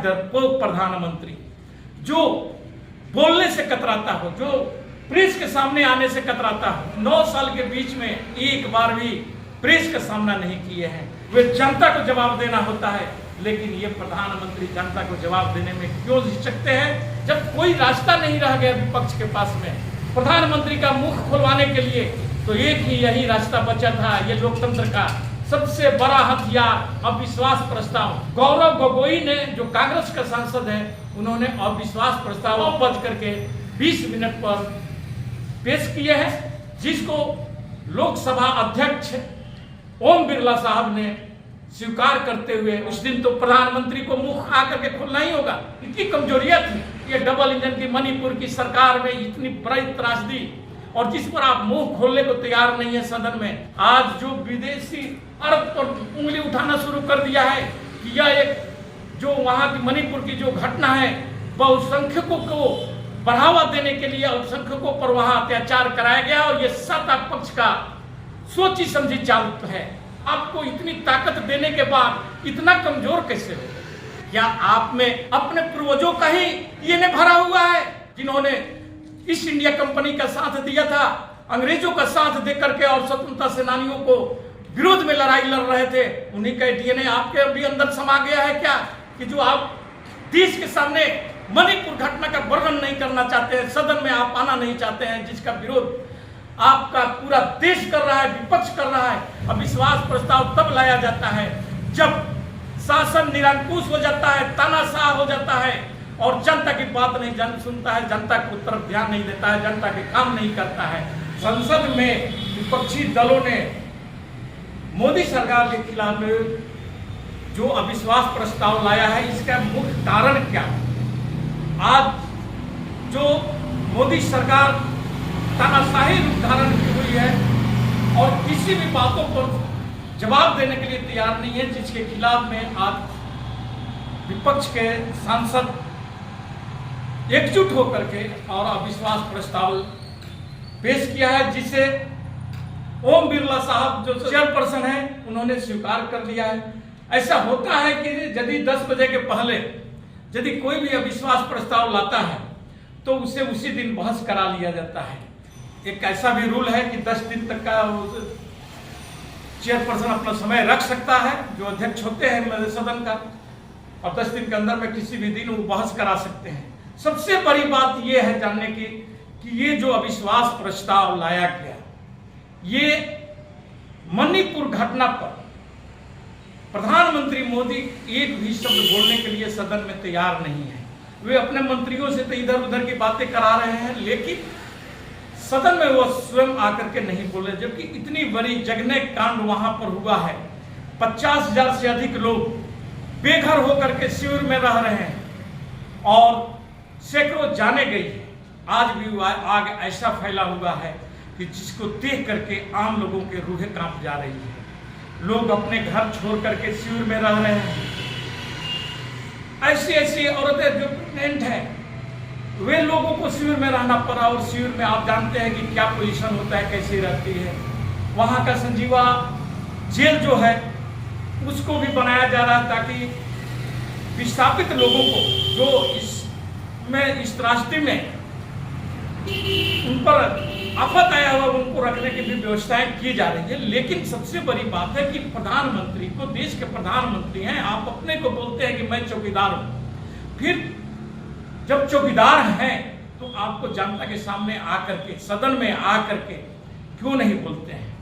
डरपोक प्रधानमंत्री जो बोलने से कतराता हो, जो प्रेस के सामने आने से कतराता हो, 9 साल के बीच में एक बार भी प्रेस का सामना नहीं किए हैं। वे जनता को जवाब देना होता है, लेकिन ये प्रधानमंत्री जनता को जवाब देने में क्यों हिचकते हैं? जब कोई रास्ता नहीं रह गया विपक्ष के पास में प्रधानमंत्री का मुख खुलवाने के लिए, तो एक ही यही रास्ता बचा था। ये लोकतंत्र का सबसे बड़ा हथियार अविश्वास प्रस्ताव। गौरव गोगोई ने, जो कांग्रेस का सांसद है, उन्होंने अविश्वास प्रस्ताव वापस करके 20 मिनट पर पेश किए हैं, जिसको लोकसभा अध्यक्ष ओम बिरला साहब ने स्वीकार करते हुए, उस दिन तो प्रधानमंत्री को मुख आकर के खोलना ही होगा। इतनी कमजोरियां थी ये डबल इंजन की मणिपुर की सरकार में, इतनी बड़ी त्रासदी, और जिस पर आप मुंह खोलने को तैयार नहीं है सदन में। आज जो विदेशी अर्थ पर उंगली उठाना शुरू कर दिया है कि यह एक जो वहां की मणिपुर की जो घटना है, बहुसंख्यकों को बढ़ावा देने के लिए अल्पसंख्यकों पर वहां अत्याचार कराया गया, और ये सत्ता पक्ष का सोची समझी चाल है। आपको इतनी ताकत देने के बाद इतना कमजोर कैसे हो? क्या आप में अपने पूर्वजों का ही ये ने भरा हुआ है, जिन्होंने ईस्ट इंडिया कंपनी का साथ दिया था, अंग्रेजों का साथ दे करके, और स्वतंत्रता सेनानियों को विरोध में लड़ाई लड़ रहे थे? उन्हीं का डीएनए आपके भी अंदर समा गया है क्या, कि जो आप देश के सामने मणिपुर घटना का वर्णन नहीं करना चाहते हैं, सदन में आप आना नहीं चाहते हैं, जिसका विरोध आपका पूरा देश कर रहा है, विपक्ष कर रहा है। अविश्वास प्रस्ताव तब लाया जाता है जब शासन निरंकुश हो जाता है, तानाशाह हो जाता है, और जनता की बात नहीं सुनता है, जनता की तरफ ध्यान नहीं देता है, जनता के काम नहीं करता है। संसद में विपक्षी दलों ने मोदी सरकार के खिलाफ जो अविश्वास प्रस्ताव लाया है, इसका मुख्य कारण क्या? आज जो मोदी सरकार तानाशाही रूप धारण की हुई है और किसी भी बातों पर जवाब देने के लिए तैयार नहीं है, जिसके खिलाफ में आज विपक्ष के सांसद एकजुट होकर के और अविश्वास प्रस्ताव पेश किया है, जिसे ओम बिरला साहब जो चेयरपर्सन है, उन्होंने स्वीकार कर लिया है। ऐसा होता है कि यदि 10 बजे के पहले यदि कोई भी अविश्वास प्रस्ताव लाता है तो उसे उसी दिन बहस करा लिया जाता है। एक ऐसा भी रूल है कि 10 दिन तक का चेयरपर्सन अपना समय रख सकता है, जो अध्यक्ष होते हैं सदन का, और 10 दिन के अंदर में किसी भी दिन वो बहस करा सकते हैं। सबसे बड़ी बात यह है जानने की कि ये जो अविश्वास प्रस्ताव लाया गया, ये मणिपुर घटना पर प्रधानमंत्री मोदी एक भी शब्द बोलने के लिए सदन में तैयार नहीं है। वे अपने मंत्रियों से तो इधर उधर की बातें करा रहे हैं, लेकिन सदन में वो स्वयं आकर के नहीं बोल रहे, जबकि इतनी बड़ी जघन्य कांड वहां पर हुआ है। 50,000 से अधिक लोग बेघर होकर के शिविर में रह रहे हैं, और सैकड़ों जाने गई है। आज भी आग ऐसा फैला हुआ है कि जिसको देख करके आम लोगों के रूहें कांप जा रही है। लोग अपने घर छोड़ करके शिविर में रह रहे हैं। ऐसी ऐसी औरतें जो प्रेग्नेंट हैं, वे लोगों को शिविर में रहना पड़ा, और शिविर में आप जानते हैं कि क्या पोजीशन होता है, कैसी रहती है। वहां का संजीवा जेल जो है उसको भी बनाया जा रहा है, ताकि विस्थापित लोगों को जो इस त्रासदी में उन पर आफत आया हुआ, उनको रखने की भी व्यवस्थाएं की जा रही है। लेकिन सबसे बड़ी बात है कि प्रधानमंत्री को, देश के प्रधानमंत्री हैं, आप अपने को बोलते हैं कि मैं चौकीदार हूं। फिर जब चौकीदार हैं तो आपको जनता के सामने आकर के, सदन में आकर के क्यों नहीं बोलते हैं?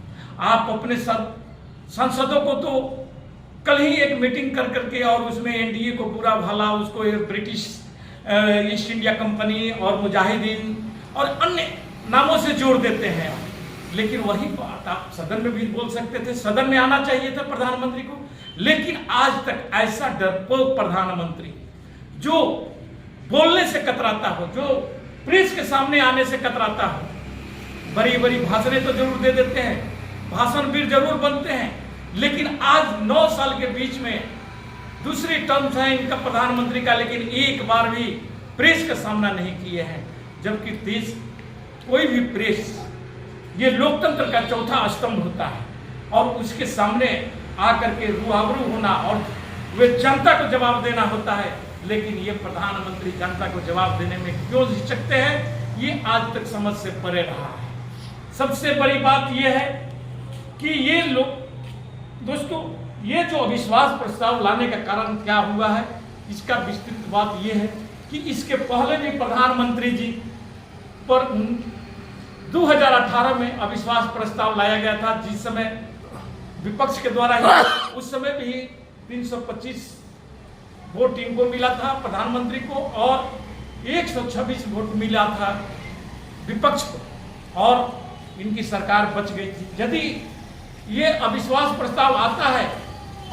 आप अपने सांसदों को तो कल ही एक मीटिंग कर करके, और उसमें एनडीए को बुरा भला, उसको ब्रिटिश ईस्ट इंडिया कंपनी और मुजाहिदीन और अन्य नामों से जोड़ देते हैं। लेकिन वही बात आप सदन में भी बोल सकते थे, सदन में आना चाहिए था प्रधानमंत्री को। लेकिन आज तक ऐसा डरपोक प्रधानमंत्री जो बोलने से कतराता हो, जो प्रेस के सामने आने से कतराता हो, बड़ी बड़ी भाषणें तो जरूर दे देते हैं, भाषणवीर जरूर बनते हैं, लेकिन आज 9 साल के बीच में दूसरी टर्म्स है इनका प्रधानमंत्री का, लेकिन एक बार भी प्रेस का सामना नहीं किए हैं। जबकि देश कोई भी प्रेस ये लोकतंत्र का चौथा स्तंभ होता है, और उसके सामने आकर के रूआबरू होना और वे जनता को जवाब देना होता है, लेकिन ये प्रधानमंत्री जनता को जवाब देने में क्यों हिचकते हैं, ये आज तक समझ से परे रहा है। सबसे बड़ी बात ये है कि ये लोग दोस्तों, ये जो अविश्वास प्रस्ताव लाने का कारण क्या हुआ है, इसका विस्तृत बात ये है कि इसके पहले भी प्रधानमंत्री जी पर 2018 में अविश्वास प्रस्ताव लाया गया था, जिस समय विपक्ष के द्वारा ही, उस समय भी 325 वोट इनको मिला था प्रधानमंत्री को और 126 वोट मिला था विपक्ष को, और इनकी सरकार बच गई थी। यदि ये अविश्वास प्रस्ताव आता है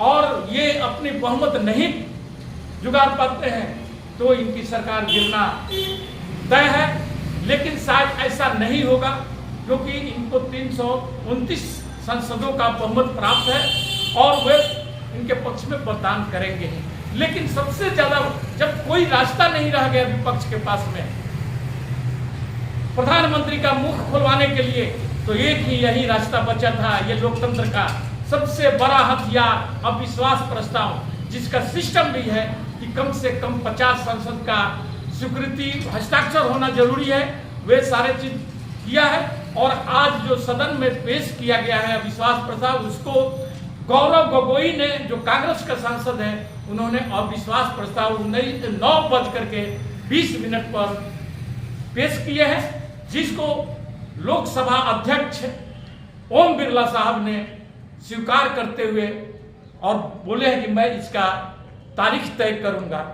और ये अपनी बहुमत नहीं जुगाड़ पाते हैं तो इनकी सरकार गिरना तय है। लेकिन शायद ऐसा नहीं होगा, क्योंकि इनको 329 सांसदों का बहुमत प्राप्त है और वे इनके पक्ष में मतदान करेंगे। लेकिन सबसे ज्यादा जब कोई रास्ता नहीं रह गया विपक्ष के पास में प्रधानमंत्री का मुख खुलवाने के लिए, तो एक ही यही रास्ता बचा था, ये लोकतंत्र का सबसे बड़ा हथियार अविश्वास प्रस्ताव, जिसका सिस्टम भी है कि कम से कम 50 संसद का स्वीकृति हस्ताक्षर होना जरूरी है। वे सारे चीज किया है और आज जो सदन में पेश किया गया है अविश्वास प्रस्ताव, उसको गौरव गोगोई ने, जो कांग्रेस का सांसद है, उन्होंने अविश्वास प्रस्ताव 9:20 पर पेश किए हैं, जिसको लोकसभा अध्यक्ष ओम बिरला साहब ने स्वीकार करते हुए और बोले हैं कि मैं इसका तारीख तय करूंगा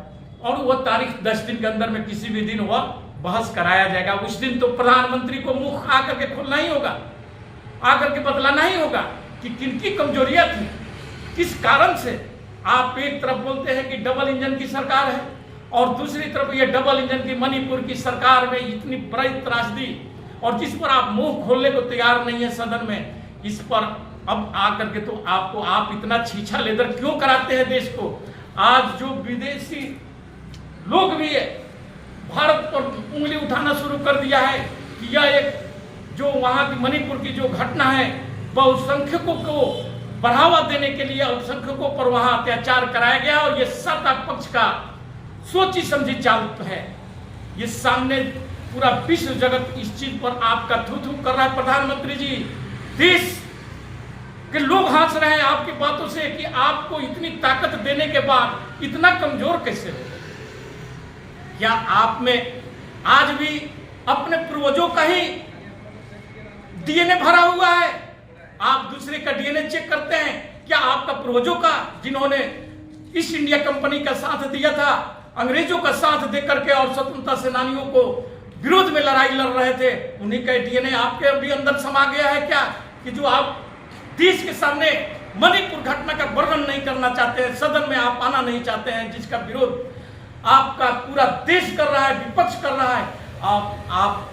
और वह तारीख 10 दिन के अंदर में किसी भी दिन वह बहस कराया जाएगा। उस दिन तो प्रधानमंत्री को मुख आकर के खोलना ही होगा, आकर के बतलाना ही होगा कि किनकी कमजोरियां थी, किस कारण से आप एक तरफ बोलते हैं कि डबल इंजन की सरकार है और दूसरी तरफ ये डबल इंजन की मणिपुर की सरकार में इतनी बड़ी त्रासदी, और जिस पर आप मुंह खोलने को तैयार नहीं है सदन में, इस पर अब आकर के तो आपको आप इतना छीछा लेदर क्यों कराते हैं देश को। आज जो विदेशी लोग भी है भारत पर उंगली उठाना शुरू कर दिया है कि यह एक जो वहां की मणिपुर की जो घटना है, बहुसंख्यकों को बढ़ावा देने के लिए अल्पसंख्यकों पर वहां अत्याचार कराया गया और ये सत्ता पक्ष का सोची समझी चाल है। ये सामने पूरा विश्व जगत इस चीज पर आपका थू थू कर रहा है। प्रधानमंत्री जी, देश के लोग हंस रहे हैं आपकी बातों से कि आपको इतनी ताकत देने के बाद इतना कमजोर कैसे हो। क्या आप में आज भी अपने पूर्वजों का ही डीएनए भरा हुआ है? आप दूसरे का डीएनए चेक करते हैं क्या? आपका पूर्वजों का, जिन्होंने ईस्ट इंडिया कंपनी का साथ दिया था, अंग्रेजों का साथ दे करके और स्वतंत्रता सेनानियों को विरोध में लड़ाई लड़ रहे थे, उन्हीं का डीएनए आपके भी अंदर समा गया है क्या? कि जो आप देश के सामने मणिपुर घटना का वर्णन नहीं करना चाहते हैं, सदन में आप आना नहीं चाहते हैं, जिसका विरोध आपका पूरा देश कर रहा है, विपक्ष कर रहा है, आप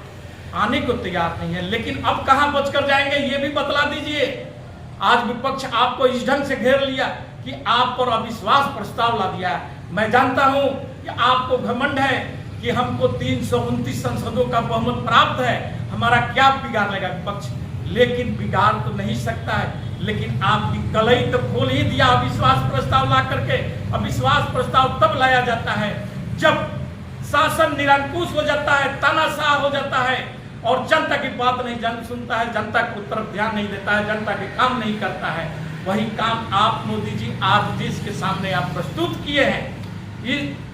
आने को तैयार नहीं है। लेकिन अब कहां बचकर जाएंगे ये भी बतला दीजिए। आज विपक्ष आपको इस ढंग से घेर लिया कि आप पर अविश्वास प्रस्ताव ला दिया है। मैं जानता हूं कि आपको घमंड है कि हमको 329 संसदों का बहुमत प्राप्त है, हमारा क्या बिगाड़ लेगा विपक्ष, लेकिन बिगाड़ तो नहीं सकता है। लेकिन आपकी कलई तो खोल ही दिया अविश्वास प्रस्ताव ला करके। अविश्वास प्रस्ताव तब लाया जाता है जब शासन निरंकुश हो जाता है, तानाशाह हो जाता है और जनता की बात नहीं सुनता है, जनता की तरफ ध्यान नहीं देता है, जनता के काम नहीं करता है। वही काम आप मोदी जी आज देश के सामने आप प्रस्तुत किए हैं।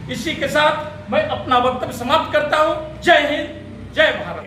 इसी के साथ मैं अपना वक्तव्य समाप्त करता हूं। जय हिंद, जय भारत।